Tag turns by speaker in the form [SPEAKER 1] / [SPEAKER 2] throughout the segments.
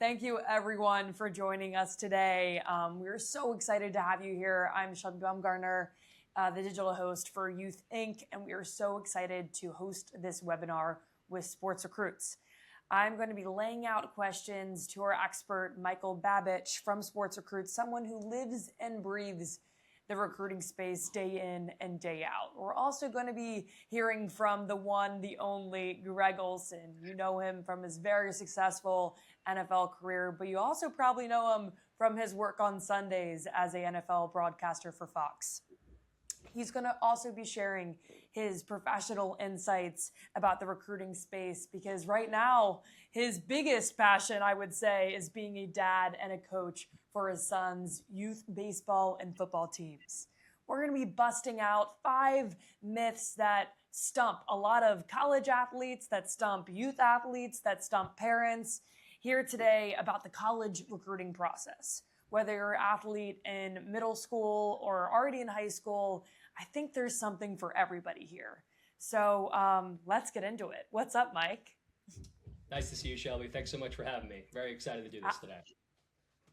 [SPEAKER 1] Thank you, everyone, for joining us today. We're so excited to have you here. I'm Shelby Bumgarner, the digital host for Youth Inc., and we are so excited to host this webinar with Sports Recruits. I'm going to be laying out questions to our expert, Michael Babich from Sports Recruits, someone who lives and breathes the recruiting space day in and day out. We're also going to be hearing from the one, the only Greg Olsen. You know him from his very successful NFL career, but you also probably know him from his work on Sundays as a NFL broadcaster for Fox. He's going to also be sharing his professional insights about the recruiting space because right now, his biggest passion, I would say, is being a dad and a coach for his son's youth baseball and football teams. We're going to be busting out 5 myths that stump a lot of college athletes, that stump youth athletes, that stump parents here today about the college recruiting process. Whether you're an athlete in middle school or already in high school, I think there's something for everybody here. So let's get into it. What's up, Mike?
[SPEAKER 2] Nice to see you, Shelby. Thanks so much for having me. Very excited to do this today.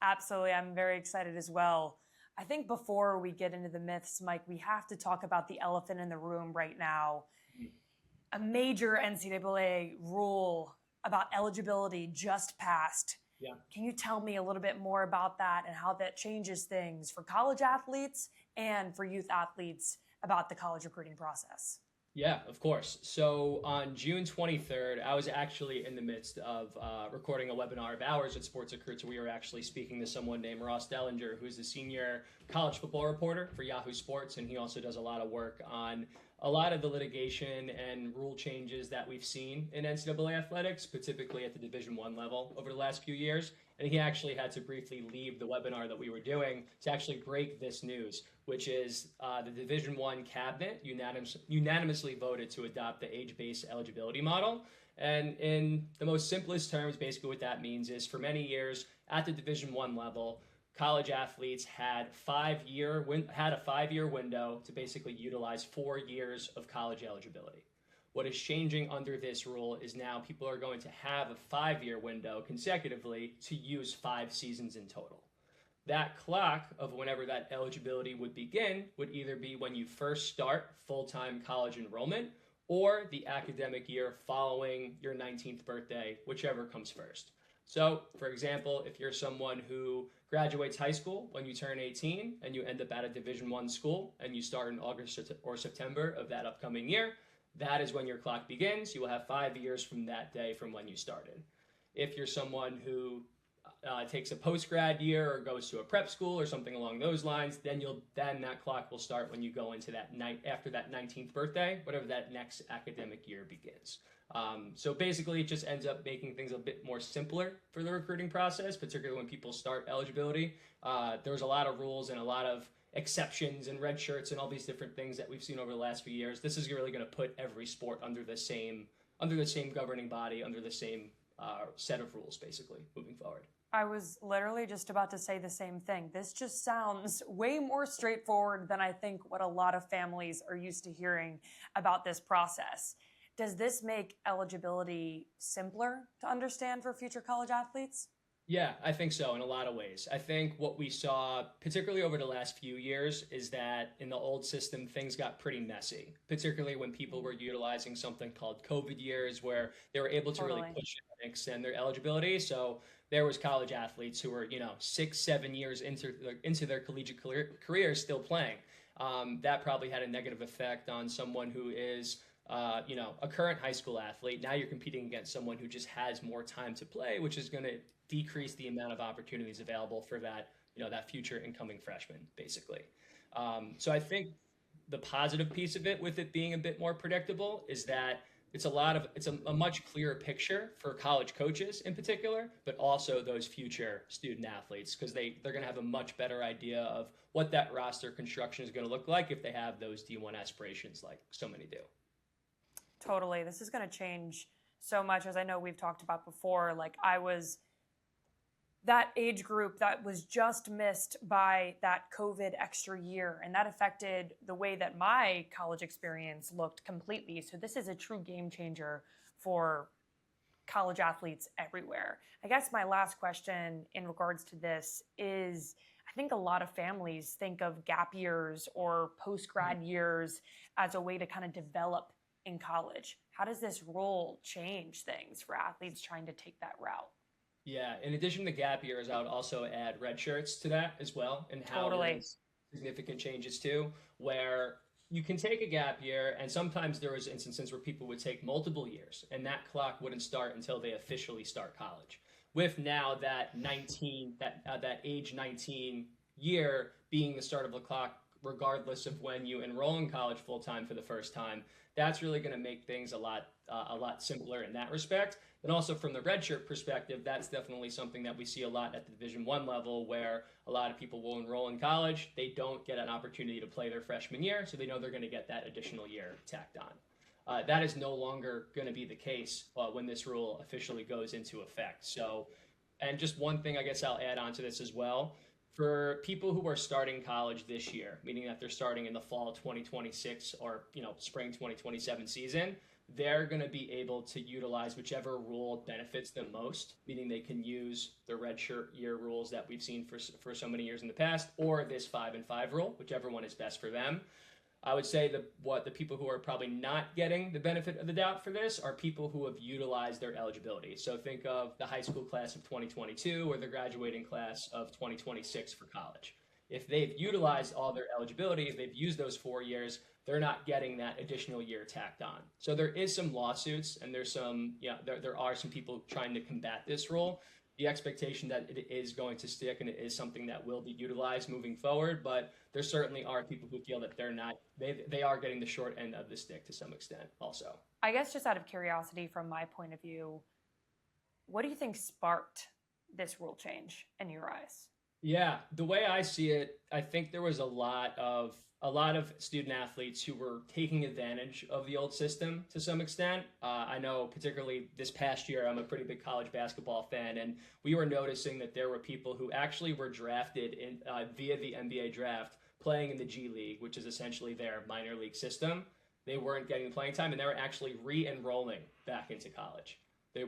[SPEAKER 1] Absolutely. I'm very excited as well. I think before we get into the myths, Mike, we have to talk about the elephant in the room right now. A major NCAA rule about eligibility just passed.
[SPEAKER 2] Yeah.
[SPEAKER 1] Can you tell me a little bit more about that and how that changes things for college athletes and for youth athletes about the college recruiting process?
[SPEAKER 2] Yeah, of course. So on June 23rd, I was actually in the midst of recording a webinar of ours at Sports Recruits. We were actually speaking to someone named Ross Dellinger, who's the senior college football reporter for Yahoo Sports, and he also does a lot of work on a lot of the litigation and rule changes that we've seen in NCAA athletics, but typically at the Division I level over the last few years. And he actually had to briefly leave the webinar that we were doing to actually break this news, which is the Division I cabinet unanimously voted to adopt the age-based eligibility model. And in the most simplest terms, basically what that means is for many years at the Division I level, college athletes had a 5-year window to basically utilize 4 years of college eligibility. What is changing under this rule is now people are going to have a 5-year window consecutively to use 5 seasons in total. That clock of whenever that eligibility would begin would either be when you first start full-time college enrollment or the academic year following your 19th birthday, whichever comes first. So, for example, if you're someone who graduates high school when you turn 18 and you end up at a Division I school and you start in August or September of that upcoming year, that is when your clock begins. You will have 5 years from that day from when you started. If you're someone who takes a post-grad year or goes to a prep school or something along those lines, then that clock will start when you go into that night after that 19th birthday, whatever that next academic year begins. So basically, it just ends up making things a bit more simpler for the recruiting process, particularly when people start eligibility. There's a lot of rules and a lot of exceptions and red shirts and all these different things that we've seen over the last few years. This is really going to put every sport under the same governing body, under the same set of rules, basically, moving forward.
[SPEAKER 1] I was literally just about to say the same thing. This just sounds way more straightforward than I think what a lot of families are used to hearing about this process. Does this make eligibility simpler to understand for future college athletes?
[SPEAKER 2] Yeah, I think so in a lot of ways. I think what we saw, particularly over the last few years, is that in the old system, things got pretty messy, particularly when people were utilizing something called COVID years, where they were able to really push it and extend their eligibility. So there was college athletes who were, 6-7 years into their collegiate career still playing. That probably had a negative effect on someone who is a current high school athlete. Now you're competing against someone who just has more time to play, which is going to decrease the amount of opportunities available for that future incoming freshman, basically. So I think the positive piece of it, with it being a bit more predictable, is that it's a much clearer picture for college coaches in particular, but also those future student athletes, because they're going to have a much better idea of what that roster construction is going to look like if they have those D1 aspirations like so many do.
[SPEAKER 1] Totally. This is going to change so much, as I know we've talked about before. Like, I was that age group that was just missed by that COVID extra year, and that affected the way that my college experience looked completely. So this is a true game changer for college athletes everywhere. I guess my last question in regards to this is, I think a lot of families think of gap years or post-grad years as a way to kind of develop in college. How does this rule change things for athletes trying to take that route?
[SPEAKER 2] Yeah, in addition to gap years, I would also add red shirts to that as well, and how there
[SPEAKER 1] Totally.
[SPEAKER 2] is significant changes too, where you can take a gap year, and sometimes there was instances where people would take multiple years, and that clock wouldn't start until they officially start college. With now that age 19 year being the start of the clock, regardless of when you enroll in college full time for the first time, that's really going to make things a lot simpler in that respect. And also from the redshirt perspective, that's definitely something that we see a lot at the Division I level, where a lot of people will enroll in college. They don't get an opportunity to play their freshman year, so they know they're going to get that additional year tacked on. That is no longer going to be the case when this rule officially goes into effect. So, and just one thing I guess I'll add on to this as well. For people who are starting college this year, meaning that they're starting in the fall 2026 or spring 2027 season, they're going to be able to utilize whichever rule benefits them most, meaning they can use the redshirt year rules that we've seen for so many years in the past, or this 5-and-5 rule, whichever one is best for them. I would say the people who are probably not getting the benefit of the doubt for this are people who have utilized their eligibility. So think of the high school class of 2022 or the graduating class of 2026 for college. If they've utilized all their eligibility, if they've used those 4 years, they're not getting that additional year tacked on. So there is some lawsuits, and there are some people trying to combat this rule. The expectation that it is going to stick and it is something that will be utilized moving forward, but there certainly are people who feel that they are getting the short end of the stick to some extent also.
[SPEAKER 1] I guess just out of curiosity from my point of view, what do you think sparked this rule change in your eyes?
[SPEAKER 2] Yeah, the way I see it, I think there was a lot of student athletes who were taking advantage of the old system to some extent. I know particularly this past year, I'm a pretty big college basketball fan, and we were noticing that there were people who actually were drafted via the NBA draft playing in the G League, which is essentially their minor league system. They weren't getting playing time, and they were actually re-enrolling back into college.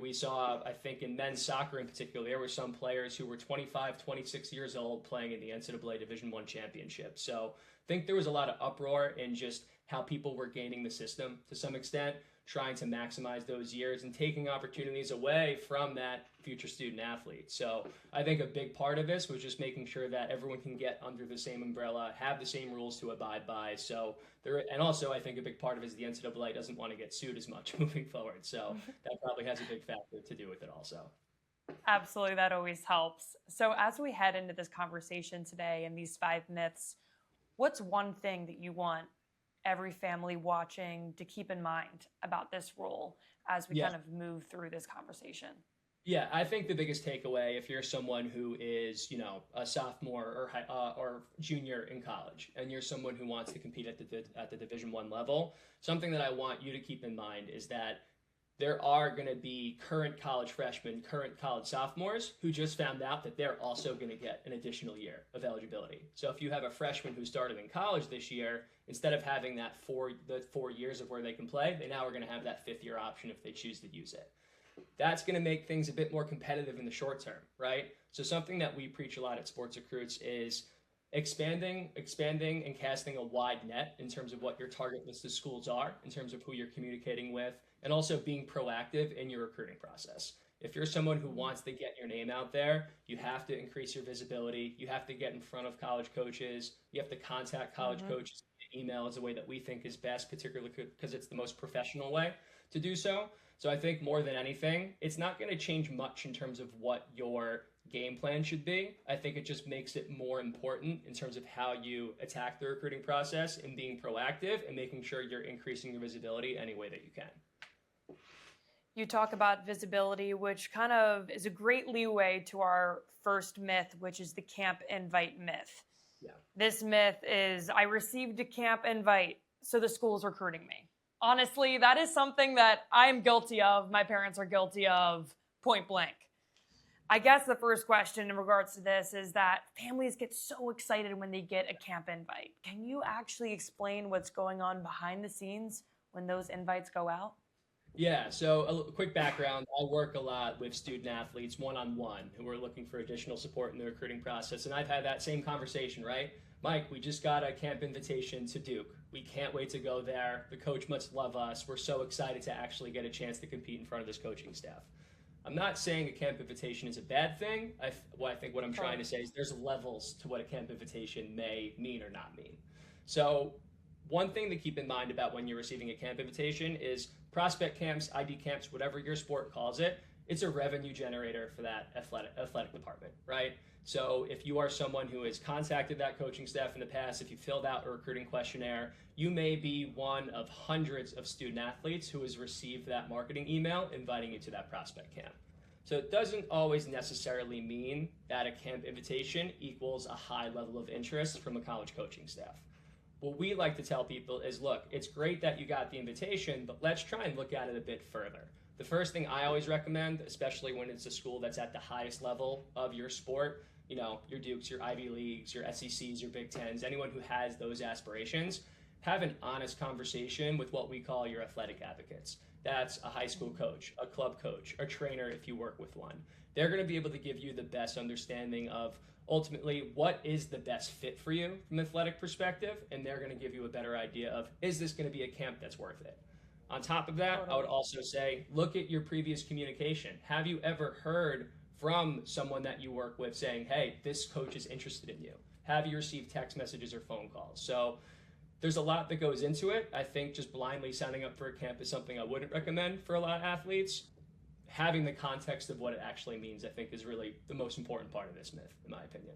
[SPEAKER 2] We saw, I think in men's soccer in particular, there were some players who were 25, 26 years old playing in the NCAA Division I championship. So I think there was a lot of uproar in just how people were gaining the system to some extent, trying to maximize those years and taking opportunities away from that future student athlete. So I think a big part of this was just making sure that everyone can get under the same umbrella, have the same rules to abide by. And also I think a big part of it is the NCAA doesn't want to get sued as much moving forward. So that probably has a big factor to do with it also.
[SPEAKER 1] Absolutely, that always helps. So as we head into this conversation today and these 5 myths, what's one thing that you want every family watching to keep in mind about this rule as we kind of move through this conversation?
[SPEAKER 2] Yeah, I think the biggest takeaway, if you're someone who is, a sophomore or junior in college, and you're someone who wants to compete at the Division I level, something that I want you to keep in mind is that there are going to be current college freshmen, current college sophomores who just found out that they're also going to get an additional year of eligibility. So if you have a freshman who started in college this year, instead of having the 4 years of where they can play, they now are going to have that 5th year option if they choose to use it. That's going to make things a bit more competitive in the short term, right? So something that we preach a lot at Sports Recruits is expanding and casting a wide net in terms of what your target list of schools are, in terms of who you're communicating with, and also being proactive in your recruiting process. If you're someone who wants to get your name out there, you have to increase your visibility. You have to get in front of college coaches. You have to contact college coaches. Email is a way that we think is best, particularly because it's the most professional way to do so. So I think more than anything, it's not going to change much in terms of what your game plan should be. I think it just makes it more important in terms of how you attack the recruiting process and being proactive and making sure you're increasing your visibility any way that you can.
[SPEAKER 1] You talk about visibility, which kind of is a great leeway to our first myth, which is the camp invite myth.
[SPEAKER 2] Yeah.
[SPEAKER 1] This myth is, I received a camp invite, so the school's recruiting me. Honestly, that is something that I am guilty of. My parents are guilty of, point blank. I guess the first question in regards to this is that families get so excited when they get a camp invite. Can you actually explain what's going on behind the scenes when those invites go out?
[SPEAKER 2] Yeah, so a quick background. I work a lot with student athletes one-on-one who are looking for additional support in the recruiting process. And I've had that same conversation, right? Mike, we just got a camp invitation to Duke. We can't wait to go there. The coach must love us. We're so excited to actually get a chance to compete in front of this coaching staff. I'm not saying a camp invitation is a bad thing. What I'm trying to say is there's levels to what a camp invitation may mean or not mean. So one thing to keep in mind about when you're receiving a camp invitation is prospect camps, ID camps, whatever your sport calls it, it's a revenue generator for that athletic department, right? So if you are someone who has contacted that coaching staff in the past, if you filled out a recruiting questionnaire, you may be one of hundreds of student athletes who has received that marketing email inviting you to that prospect camp. So it doesn't always necessarily mean that a camp invitation equals a high level of interest from a college coaching staff. What we like to tell people is, look, it's great that you got the invitation, but let's try and look at it a bit further. The first thing I always recommend, especially when it's a school that's at the highest level of your sport, your Dukes, your Ivy Leagues, your SECs, your Big Tens, anyone who has those aspirations, have an honest conversation with what we call your athletic advocates. That's a high school coach, a club coach, a trainer if you work with one. They're going to be able to give you the best understanding of ultimately what is the best fit for you from an athletic perspective, and they're going to give you a better idea of, is this going to be a camp that's worth it? On top of that, I would also say, look at your previous communication. Have you ever heard from someone that you work with saying, hey, this coach is interested in you? Have you received text messages or phone calls? So there's a lot that goes into it. I think just blindly signing up for a camp is something I wouldn't recommend for a lot of athletes. Having the context of what it actually means, I think, is really the most important part of this myth, in my opinion.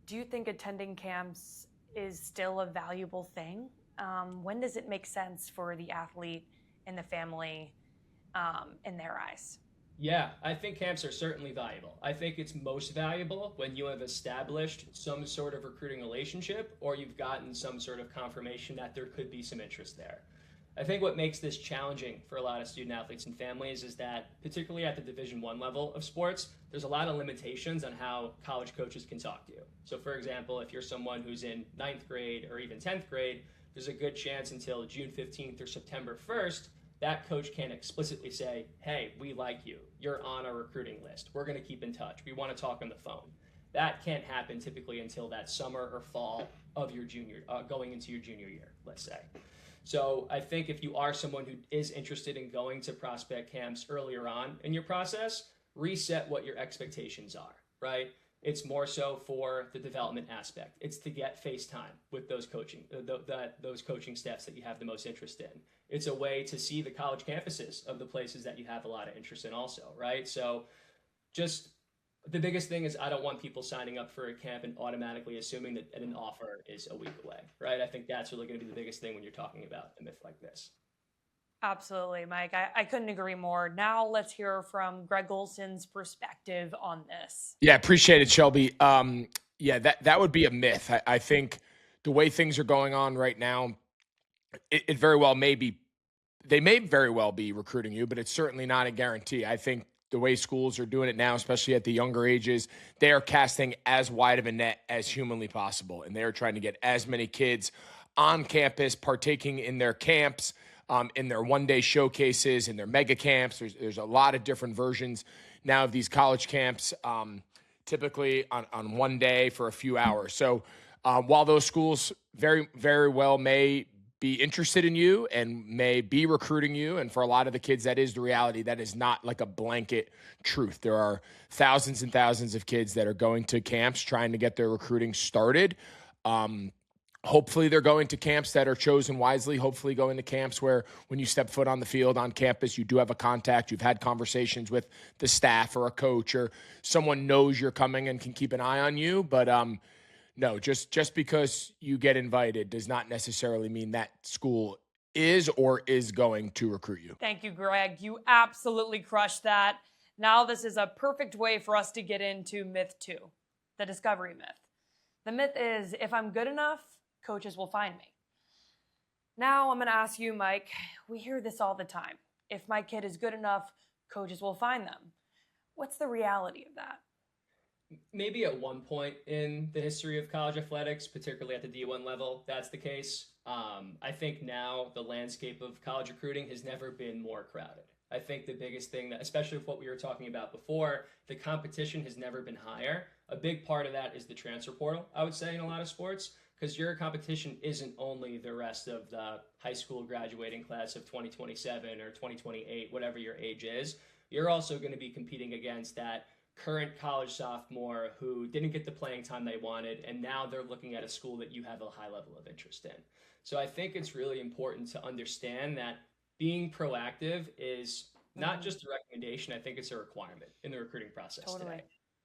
[SPEAKER 1] Do you think attending camps is still a valuable thing? When does it make sense for the athlete and the family in their eyes?
[SPEAKER 2] Yeah, I think camps are certainly valuable. I think it's most valuable when you have established some sort of recruiting relationship or you've gotten some sort of confirmation that there could be some interest there. I think what makes this challenging for a lot of student athletes and families is that, particularly at the Division I level of sports, there's a lot of limitations on how college coaches can talk to you. So, for example, if you're someone who's in 9th grade or even 10th grade, there's a good chance until June 15th or September 1st that coach can't explicitly say, hey, we like you. You're on our recruiting list. We're going to keep in touch. We want to talk on the phone. That can't happen typically until that summer or fall of your going into your junior year, let's say. So I think if you are someone who is interested in going to prospect camps earlier on in your process, reset what your expectations are, right? It's more so for the development aspect. It's to get face time with those those coaching staffs that you have the most interest in. It's a way to see the college campuses of the places that you have a lot of interest in also, right? So just the biggest thing is I don't want people signing up for a camp and automatically assuming that an offer is a week away, right? I think that's really going to be the biggest thing when you're talking about a myth like this.
[SPEAKER 1] Absolutely, Mike. I couldn't agree more. Now let's hear from Greg Olsen's perspective on this.
[SPEAKER 3] Yeah, appreciate it, Shelby. Yeah, that would be a myth. I think the way things are going on right now, it very well may be, they may very well be recruiting you, but it's certainly not a guarantee. I think the way schools are doing it now, especially at the younger ages, they are casting as wide of a net as humanly possible. And they are trying to get as many kids on campus partaking in their camps, in their one-day showcases, in their mega camps. There's a lot of different versions now of these college camps, typically on one day for a few hours. So while those schools very, very well may be interested in you and may be recruiting you, and for a lot of the kids, that is the reality. That is not like a blanket truth. There are thousands and thousands of kids that are going to camps trying to get their recruiting started. Hopefully they're going to camps that are chosen wisely, hopefully going to camps where when you step foot on the field on campus, you do have a contact, you've had conversations with the staff or a coach or someone knows you're coming and can keep an eye on you. But no, just because you get invited does not necessarily mean that school is or is going to recruit you.
[SPEAKER 1] Thank you, Greg. You absolutely crushed that. Now this is a perfect way for us to get into myth 2, the discovery myth. The myth is, if I'm good enough, coaches will find me. Now I'm going to ask you, Mike, we hear this all the time. If my kid is good enough, coaches will find them. What's the reality of that?
[SPEAKER 2] Maybe at one point in the history of college athletics, particularly at the D1 level, that's the case. I think now the landscape of college recruiting has never been more crowded. I think the biggest thing that, especially with what we were talking about before, the competition has never been higher. A big part of that is the transfer portal, I would say, in a lot of sports, because your competition isn't only the rest of the high school graduating class of 2027 or 2028, whatever your age is. You're also going to be competing against that current college sophomore who didn't get the playing time they wanted, and now they're looking at a school that you have a high level of interest in. So I think it's really important to understand that being proactive is not just a recommendation. I think it's a requirement in the recruiting process today.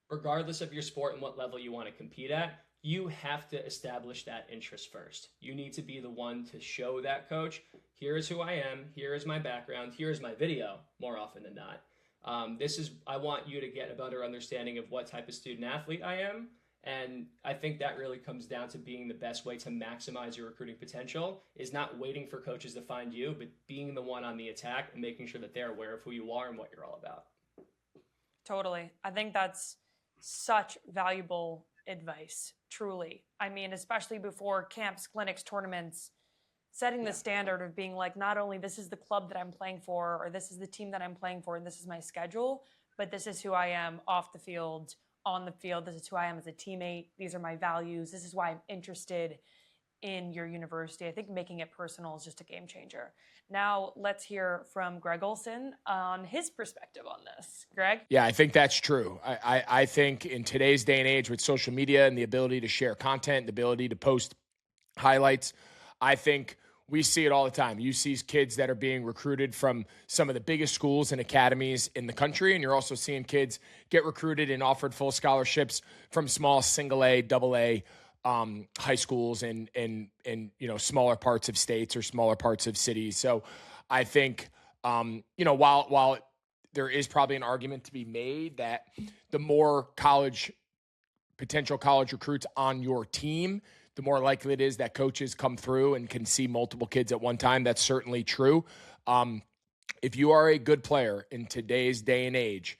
[SPEAKER 2] Regardless of your sport and what level you want to compete at, you have to establish that interest first. You need to be the one to show that coach, here is who I am, here is my background, here is my video, more often than not. I want you to get a better understanding of what type of student athlete I am. And I think that really comes down to being the best way to maximize your recruiting potential is not waiting for coaches to find you, but being the one on the attack and making sure that they're aware of who you are and what you're all about.
[SPEAKER 1] Totally. I think that's such valuable advice, truly. I mean, especially before camps, clinics, tournaments, setting the standard of being like, not only this is the club that I'm playing for, or this is the team that I'm playing for, and this is my schedule, but this is who I am off the field, on the field. This is who I am as a teammate. These are my values. This is why I'm interested in your university. I think making it personal is just a game changer. Now let's hear from Greg Olsen on his perspective on this. Greg?
[SPEAKER 3] Yeah, I think that's true. I think in today's day and age with social media and the ability to share content, the ability to post highlights, I think we see it all the time. You see kids that are being recruited from some of the biggest schools and academies in the country, and you're also seeing kids get recruited and offered full scholarships from small single A, double A high schools and smaller parts of states or smaller parts of cities. So I think while there is probably an argument to be made that the more potential college recruits on your team, the more likely it is that coaches come through and can see multiple kids at one time. That's certainly true. If you are a good player in today's day and age,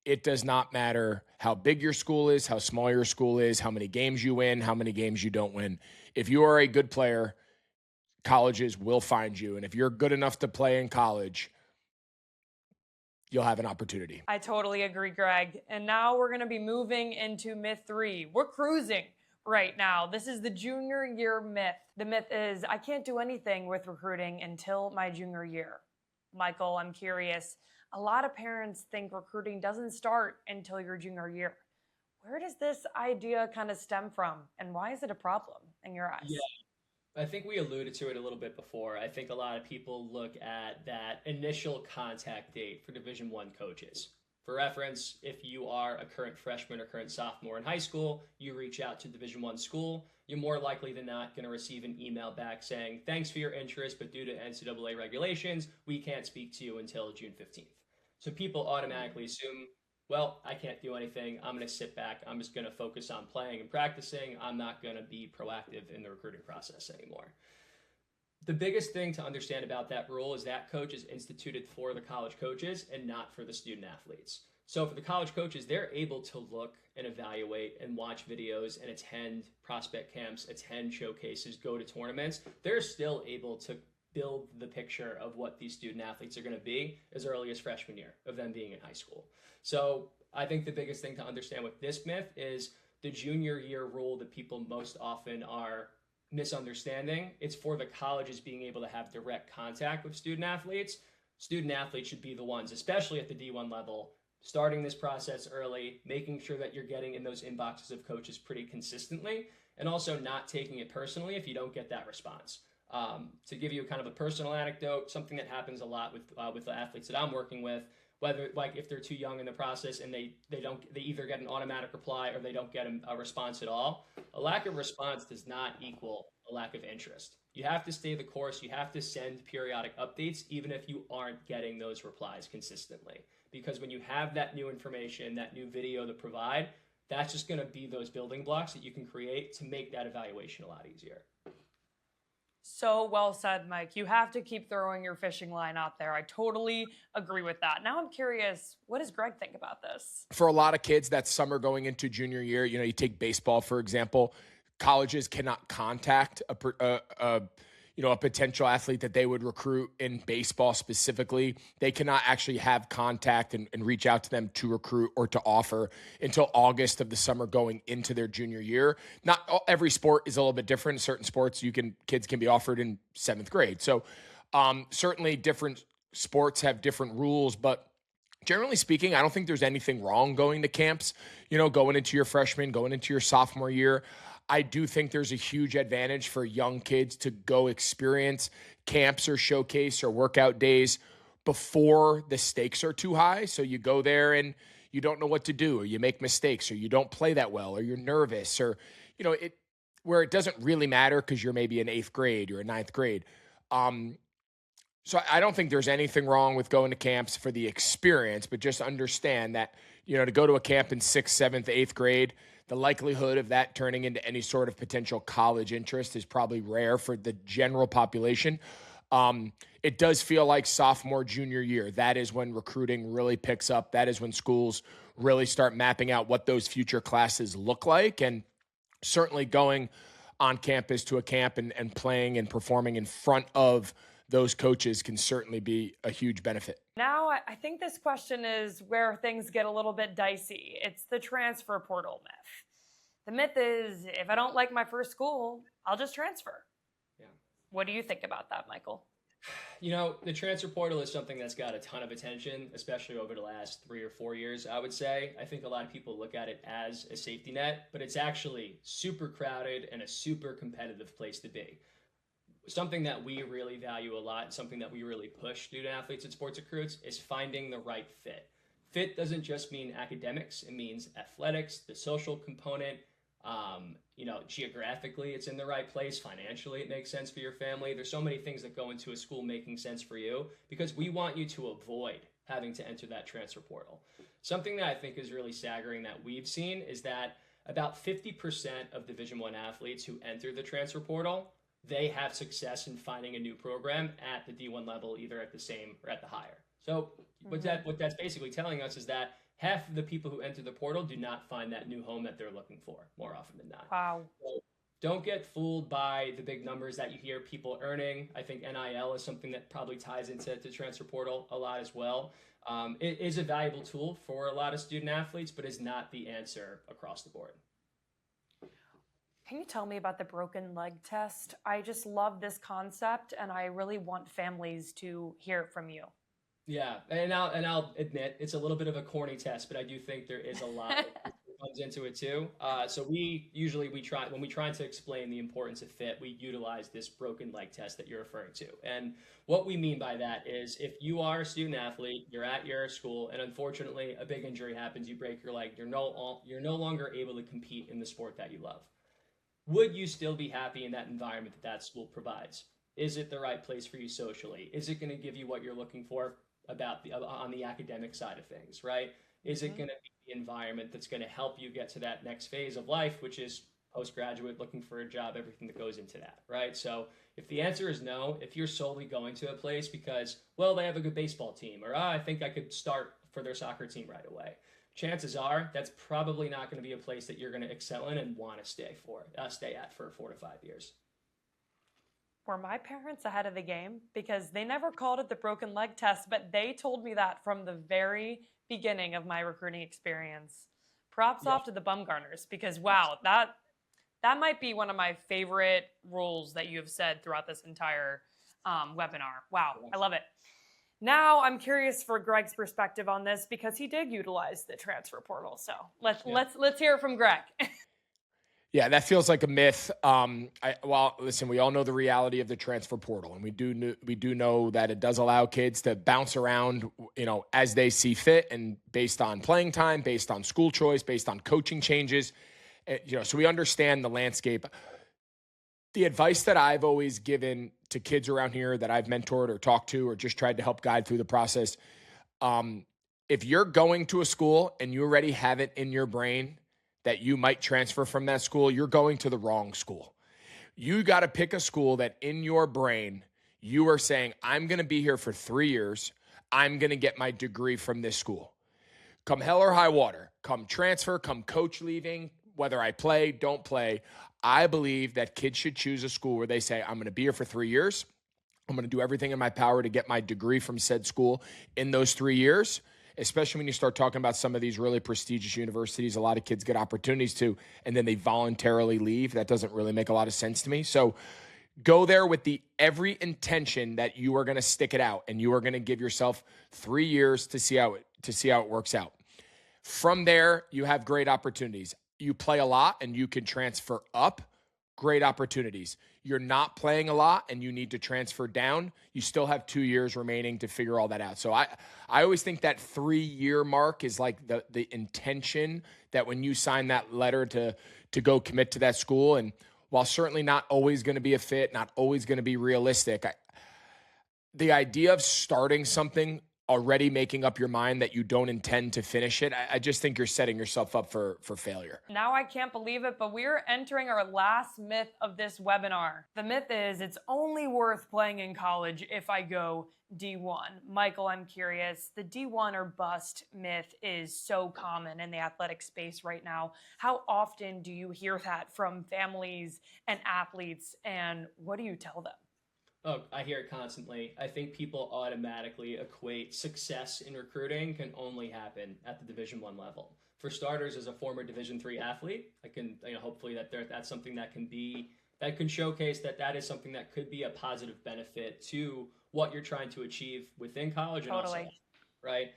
[SPEAKER 3] it does not matter how big your school is, how small your school is, how many games you win, how many games you don't win. If you are a good player, colleges will find you. And if you're good enough to play in college, you'll have an opportunity.
[SPEAKER 1] I totally agree, Greg. And now we're going to be moving into myth 3. We're cruising right now. This is the junior year myth. The myth is, I can't do anything with recruiting until my junior year. Michael, I'm curious. A lot of parents think recruiting doesn't start until your junior year. Where does this idea kind of stem from, and why is it a problem in your eyes?
[SPEAKER 2] Yeah, I think we alluded to it a little bit before. I think a lot of people look at that initial contact date for Division I coaches. For reference, if you are a current freshman or current sophomore in high school, you reach out to Division I school, you're more likely than not going to receive an email back saying, thanks for your interest, but due to NCAA regulations, we can't speak to you until June 15th. So people automatically assume, well, I can't do anything. I'm going to sit back. I'm just going to focus on playing and practicing. I'm not going to be proactive in the recruiting process anymore. The biggest thing to understand about that rule is that coach is instituted for the college coaches and not for the student athletes. So for the college coaches, they're able to look and evaluate and watch videos and attend prospect camps, attend showcases, go to tournaments. They're still able to build the picture of what these student athletes are going to be as early as freshman year of them being in high school. So I think the biggest thing to understand with this myth is the junior year rule that people most often are misunderstanding. It's for the colleges being able to have direct contact with student athletes. Student athletes should be the ones, especially at the D1 level, starting this process early, making sure that you're getting in those inboxes of coaches pretty consistently, and also not taking it personally if you don't get that response. To give you kind of a personal anecdote, something that happens a lot with the athletes that I'm working with, whether like if they're too young in the process and they either get an automatic reply or they don't get a response at all. A lack of response does not equal a lack of interest. You have to stay the course. You have to send periodic updates, even if you aren't getting those replies consistently. Because when you have that new information, that new video to provide, that's just going to be those building blocks that you can create to make that evaluation a lot easier.
[SPEAKER 1] So well said, Mike. You have to keep throwing your fishing line out there. I totally agree with that. Now I'm curious, what does Greg think about this?
[SPEAKER 3] For a lot of kids, that summer going into junior year, you take baseball, for example, colleges cannot contact a potential athlete that they would recruit in baseball specifically, they cannot actually have contact and reach out to them to recruit or to offer until August of the summer going into their junior year. Not every sport is a little bit different. Certain sports kids can be offered in 7th grade. So certainly different sports have different rules, but generally speaking, I don't think there's anything wrong going to camps, going into your freshman, going into your sophomore year. I do think there's a huge advantage for young kids to go experience camps or showcase or workout days before the stakes are too high. So you go there and you don't know what to do, or you make mistakes, or you don't play that well, or you're nervous, or, where it doesn't really matter because you're maybe in 8th grade or in 9th grade. So I don't think there's anything wrong with going to camps for the experience, but just understand that, to go to a camp in 6th, 7th, 8th grade, the likelihood of that turning into any sort of potential college interest is probably rare for the general population. It does feel like sophomore, junior year. That is when recruiting really picks up. That is when schools really start mapping out what those future classes look like. And certainly going on campus to a camp and playing and performing in front of those coaches can certainly be a huge benefit.
[SPEAKER 1] Now, I think this question is where things get a little bit dicey. It's the transfer portal myth. The myth is, if I don't like my first school, I'll just transfer.
[SPEAKER 2] Yeah.
[SPEAKER 1] What do you think about that, Michael?
[SPEAKER 2] The transfer portal is something that's got a ton of attention, especially over the last 3 or 4 years, I would say. I think a lot of people look at it as a safety net, but it's actually super crowded and a super competitive place to be. Something that we really value a lot, something that we really push student athletes at SportsRecruits, is finding the right fit. Fit doesn't just mean academics. It means athletics, the social component. Geographically, it's in the right place. Financially, it makes sense for your family. There's so many things that go into a school making sense for you, because we want you to avoid having to enter that transfer portal. Something that I think is really staggering that we've seen is that about 50% of Division I athletes who enter the transfer portal, they have success in finding a new program at the D1 level, either at the same or at the higher. So what that's basically telling us is that half of the people who enter the portal do not find that new home that they're looking for more often than not.
[SPEAKER 1] Wow.
[SPEAKER 2] So don't get fooled by the big numbers that you hear people earning. I think NIL is something that probably ties into the transfer portal a lot as well. It is a valuable tool for a lot of student athletes, but is not the answer across the board.
[SPEAKER 1] Can you tell me about the broken leg test? I just love this concept, and I really want families to hear it from you.
[SPEAKER 2] Yeah, and I'll admit it's a little bit of a corny test, but I do think there is a lot that comes into it too. So we try, when we try to explain the importance of fit, we utilize this broken leg test that you're referring to. And what we mean by that is, if you are a student athlete, you're at your school, and unfortunately a big injury happens, you break your leg, you're no longer able to compete in the sport that you love. Would you still be happy in that environment that school provides? Is it the right place for you socially? Is it going to give you what you're looking for on the academic side of things, right? Is it going to be the environment that's going to help you get to that next phase of life, which is postgraduate, looking for a job, everything that goes into that, right? So if the answer is no, if you're solely going to a place because, well, they have a good baseball team, or I think I could start for their soccer team right away, chances are that's probably not going to be a place that you're going to excel in and want to stay at for 4 to 5 years.
[SPEAKER 1] Were my parents ahead of the game? Because they never called it the broken leg test, but they told me that from the very beginning of my recruiting experience. Props off to the Bumgarners, because wow, that might be one of my favorite rules that you have said throughout this entire webinar. Wow, I love it. Now I'm curious for Greg's perspective on this, because he did utilize the transfer portal. So let's hear it from Greg.
[SPEAKER 3] Yeah, that feels like a myth. Listen, we all know the reality of the transfer portal, and we do know that it does allow kids to bounce around, as they see fit, and based on playing time, based on school choice, based on coaching changes. So we understand the landscape. The advice that I've always given to kids around here that I've mentored or talked to or just tried to help guide through the process, if you're going to a school and you already have it in your brain that you might transfer from that school, you're going to the wrong school. You got to pick a school that in your brain, you are saying, I'm going to be here for 3 years. I'm going to get my degree from this school. Come hell or high water, come transfer, come coach leaving, whether I play, don't play, I believe that kids should choose a school where they say, I'm going to be here for 3 years. I'm going to do everything in my power to get my degree from said school in those 3 years, especially when you start talking about some of these really prestigious universities. A lot of kids get opportunities to, and then they voluntarily leave. That doesn't really make a lot of sense to me. So go there with the every intention that you are going to stick it out and you are going to give yourself 3 years to see how it works out. From there, you have great opportunities. You play a lot and you can transfer up, great opportunities. You're not playing a lot and you need to transfer down, you still have 2 years remaining to figure all that out. So I always think that 3-year mark is like the intention that when you sign that letter to go commit to that school. And while certainly not always going to be a fit, not always going to be realistic, the idea of starting something already making up your mind that you don't intend to finish it, I just think you're setting yourself up for failure.
[SPEAKER 1] Now I can't believe it, but we're entering our last myth of this webinar. The myth is it's only worth playing in college if I go D1. Michael, I'm curious, the D1 or bust myth is so common in the athletic space right now. How often do you hear that from families and athletes, and what do you tell them?
[SPEAKER 2] Oh, I hear it constantly. I think people automatically equate success in recruiting can only happen at the Division I level. For starters, as a former Division III athlete, I can, hopefully that's something that can showcase that is something that could be a positive benefit to what you're trying to achieve within college and
[SPEAKER 1] Totally.
[SPEAKER 2] also, right?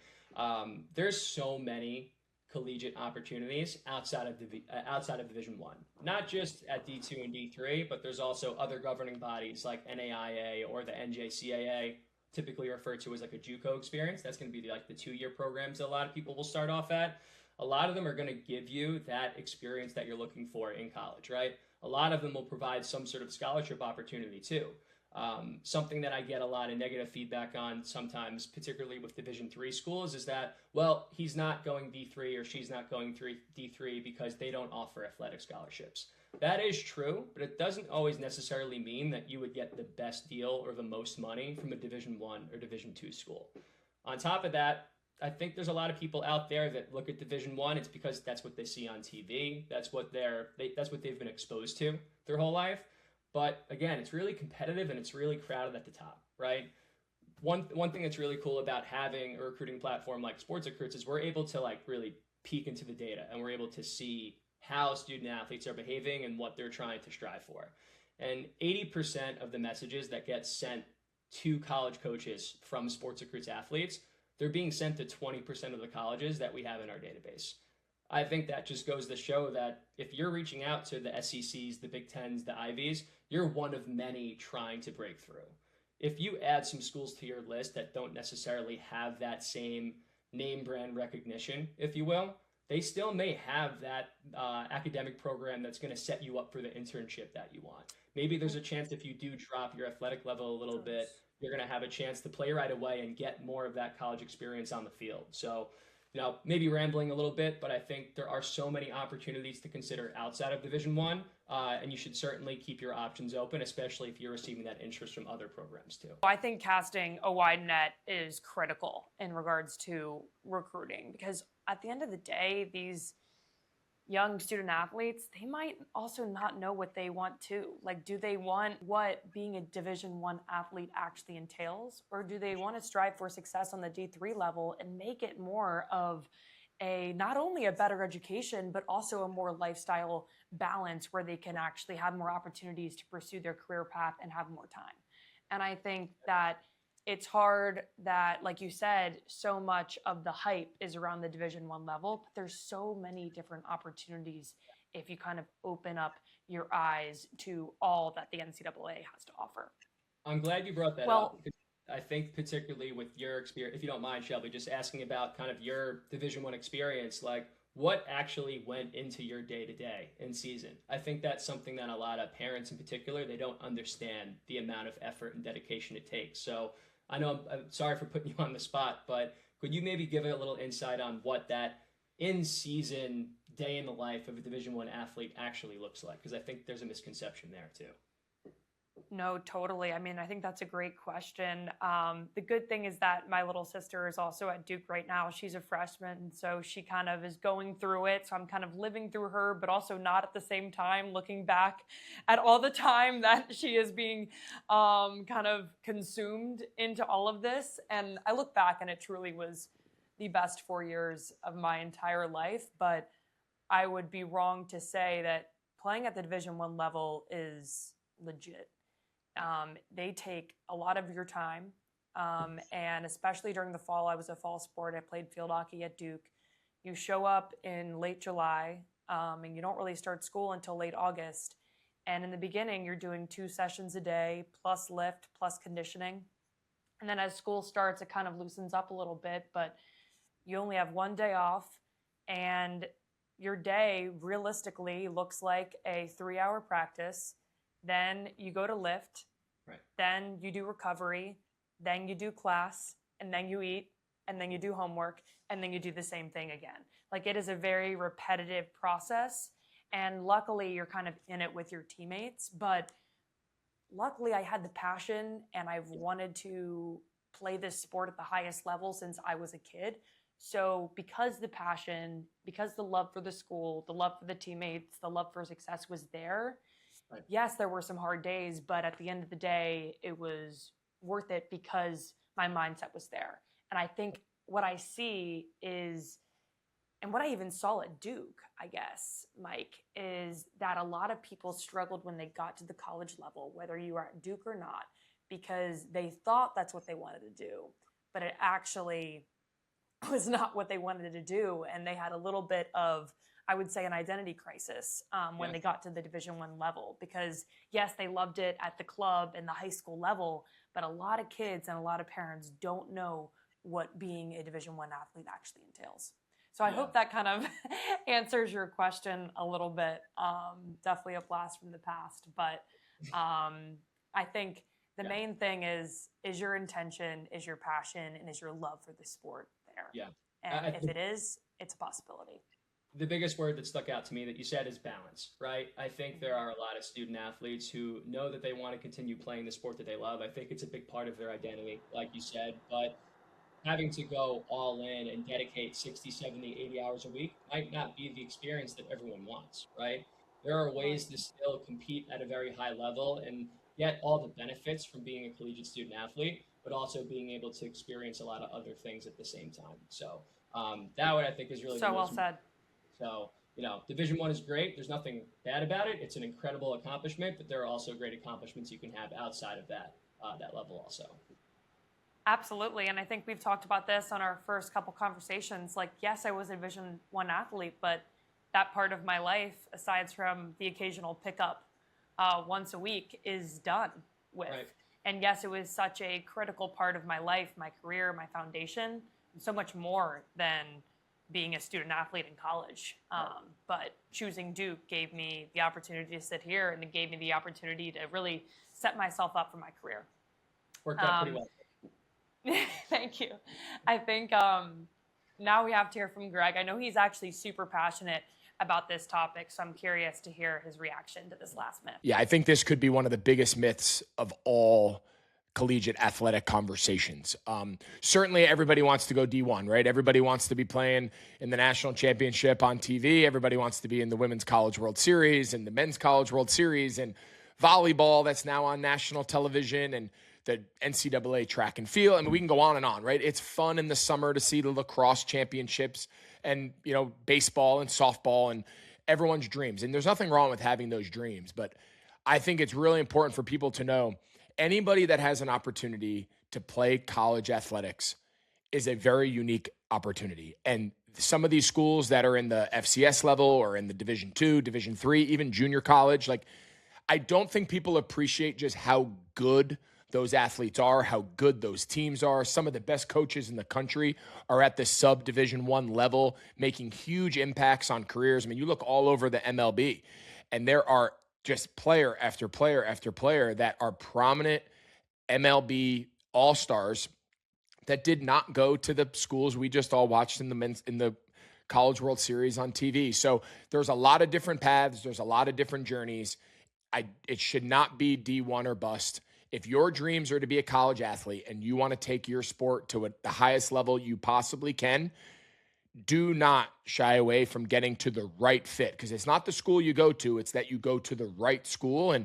[SPEAKER 2] There's so many collegiate opportunities outside of Division I, not just at D2 and D3, but there's also other governing bodies like NAIA or the NJCAA, typically referred to as like a JUCO experience. That's going to be like the 2-year programs that a lot of people will start off at. A lot of them are going to give you that experience that you're looking for in college, right? A lot of them will provide some sort of scholarship opportunity too. Something that I get a lot of negative feedback on sometimes, particularly with Division III schools, is that, well, he's not going D3 or she's not going D3 because they don't offer athletic scholarships. That is true, but it doesn't always necessarily mean that you would get the best deal or the most money from a Division I or Division II school. On top of that, I think there's a lot of people out there that look at Division I. It's because that's what they see on TV. That's what they've been exposed to their whole life. But again, it's really competitive and it's really crowded at the top, right? One thing that's really cool about having a recruiting platform like SportsRecruits is we're able to like really peek into the data and we're able to see how student athletes are behaving and what they're trying to strive for. And 80% of the messages that get sent to college coaches from SportsRecruits athletes, they're being sent to 20% of the colleges that we have in our database. I think that just goes to show that if you're reaching out to the SECs, the Big Tens, the Ivies, you're one of many trying to break through. If you add some schools to your list that don't necessarily have that same name brand recognition, if you will, they still may have that academic program that's going to set you up for the internship that you want. Maybe there's a chance if you do drop your athletic level a little bit, you're going to have a chance to play right away and get more of that college experience on the field. So, maybe rambling a little bit, but I think there are so many opportunities to consider outside of Division I, and you should certainly keep your options open, especially if you're receiving that interest from other programs too.
[SPEAKER 1] I think casting a wide net is critical in regards to recruiting, because at the end of the day, these young student athletes, they might also not know what they want to. Like, do they want what being a Division I athlete actually entails? Or do they want to strive for success on the D3 level and make it more of not only a better education, but also a more lifestyle balance where they can actually have more opportunities to pursue their career path and have more time? And I think that it's hard that, like you said, so much of the hype is around the Division I level, but there's so many different opportunities if you kind of open up your eyes to all that the NCAA has to offer.
[SPEAKER 2] I'm glad you brought that up. I think particularly with your experience, if you don't mind, Shelby, just asking about kind of your Division I experience, like what actually went into your day-to-day in season. I think that's something that a lot of parents in particular, they don't understand the amount of effort and dedication it takes. So I know I'm sorry for putting you on the spot, but could you maybe give a little insight on what that in-season day in the life of a Division I athlete actually looks like? Because I think there's a misconception there too.
[SPEAKER 1] No, totally. I mean, I think that's a great question. The good thing is that my little sister is also at Duke right now. She's a freshman, so she kind of is going through it. So I'm kind of living through her, but also not at the same time, looking back at all the time that she is being kind of consumed into all of this. And I look back and it truly was the best 4 years of my entire life. But I would be wrong to say that playing at the Division I level is legit. They take a lot of your time, and especially during the fall. I was a fall sport. I played field hockey at Duke. You show up in late July, and you don't really start school until late August. And in the beginning, you're doing 2 sessions a day, plus lift, plus conditioning. And then as school starts, it kind of loosens up a little bit, but you only have 1 day off, and your day realistically looks like a 3-hour practice. Then you go to lift,
[SPEAKER 2] right.
[SPEAKER 1] Then you do recovery, then you do class, and then you eat, and then you do homework, and then you do the same thing again. Like, it is a very repetitive process, and luckily you're kind of in it with your teammates, but luckily I had the passion and I've wanted to play this sport at the highest level since I was a kid. So because the passion, because the love for the school, the love for the teammates, the love for success was there,
[SPEAKER 2] right.
[SPEAKER 1] Yes, there were some hard days, but at the end of the day, it was worth it because my mindset was there. And I think what I see is, and what I even saw at Duke, I guess, Mike, is that a lot of people struggled when they got to the college level, whether you were at Duke or not, because they thought that's what they wanted to do, but it actually was not what they wanted to do. And they had a little bit of, I would say, an identity crisis when they got to the Division I level, because yes, they loved it at the club and the high school level, but a lot of kids and a lot of parents don't know what being a Division I athlete actually entails. So I hope that kind of answers your question a little bit. Definitely a blast from the past, but I think the main thing is your intention, is your passion, and is your love for the sport there.
[SPEAKER 2] Yeah.
[SPEAKER 1] And if it is, it's a possibility.
[SPEAKER 2] The biggest word that stuck out to me that you said is balance, right? I think there are a lot of student athletes who know that they want to continue playing the sport that they love. I think it's a big part of their identity, like you said, but having to go all in and dedicate 60, 70, 80 hours a week might not be the experience that everyone wants, right? There are ways to still compete at a very high level and get all the benefits from being a collegiate student athlete, but also being able to experience a lot of other things at the same time. So that one I think is really
[SPEAKER 1] so well said.
[SPEAKER 2] So, Division I is great. There's nothing bad about it. It's an incredible accomplishment, but there are also great accomplishments you can have outside of that level also.
[SPEAKER 1] Absolutely. And I think we've talked about this on our first couple conversations. Like, yes, I was a Division I athlete, but that part of my life, aside from the occasional pickup once a week, is done with.
[SPEAKER 2] Right.
[SPEAKER 1] And yes, it was such a critical part of my life, my career, my foundation, and so much more than being a student athlete in college. But choosing Duke gave me the opportunity to sit here, and it gave me the opportunity to really set myself up for my career.
[SPEAKER 2] Worked out pretty well.
[SPEAKER 1] Thank you. I think now we have to hear from Greg. I know he's actually super passionate about this topic, so I'm curious to hear his reaction to this last myth.
[SPEAKER 3] Yeah, I think this could be one of the biggest myths of all collegiate athletic conversations. Certainly everybody wants to go D1, right? Everybody wants to be playing in the national championship on TV. Everybody wants to be in the Women's College World Series and the Men's College World Series and volleyball that's now on national television and the NCAA track and field. I mean, we can go on and on, right? It's fun in the summer to see the lacrosse championships and, baseball and softball and everyone's dreams. And there's nothing wrong with having those dreams, but I think it's really important for people to know anybody that has an opportunity to play college athletics is a very unique opportunity. And some of these schools that are in the FCS level or in the Division II, Division III, even junior college, I don't think people appreciate just how good those athletes are, how good those teams are. Some of the best coaches in the country are at the sub-Division I level, making huge impacts on careers. I mean, you look all over the MLB, and there are just player after player after player that are prominent MLB all-stars that did not go to the schools we just all watched in the College World Series on TV. So there's a lot of different paths. There's a lot of different journeys. it should not be D1 or bust. If your dreams are to be a college athlete and you want to take your sport to the highest level you possibly can, do not shy away from getting to the right fit, because it's not the school you go to, it's that you go to the right school. And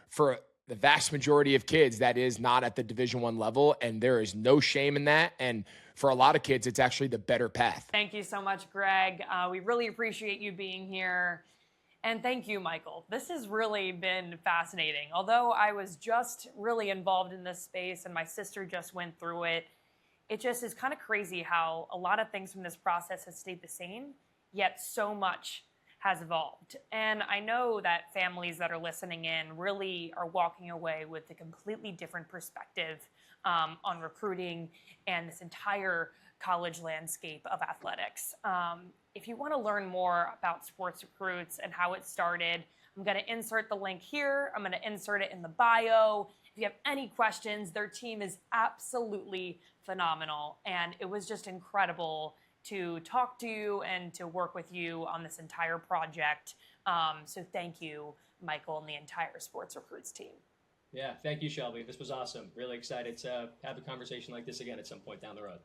[SPEAKER 3] for the vast majority of kids, that is not at the Division I level, and there is no shame in that. And for a lot of kids, it's actually the better path.
[SPEAKER 1] Thank you so much, Greg. We really appreciate you being here. And thank you, Michael. This has really been fascinating. Although I was just really involved in this space and my sister just went through it, it just is kind of crazy how a lot of things from this process has stayed the same, yet so much has evolved. And I know that families that are listening in really are walking away with a completely different perspective on recruiting and this entire college landscape of athletics. If you want to learn more about Sports Recruits and how it started, I'm going to insert the link here. I'm going to insert it in the bio. If you have any questions, their team is absolutely phenomenal. And it was just incredible to talk to you and to work with you on this entire project. So thank you, Michael, and the entire Sports Recruits team.
[SPEAKER 2] Yeah, thank you, Shelby. This was awesome. Really excited to have a conversation like this again at some point down the road.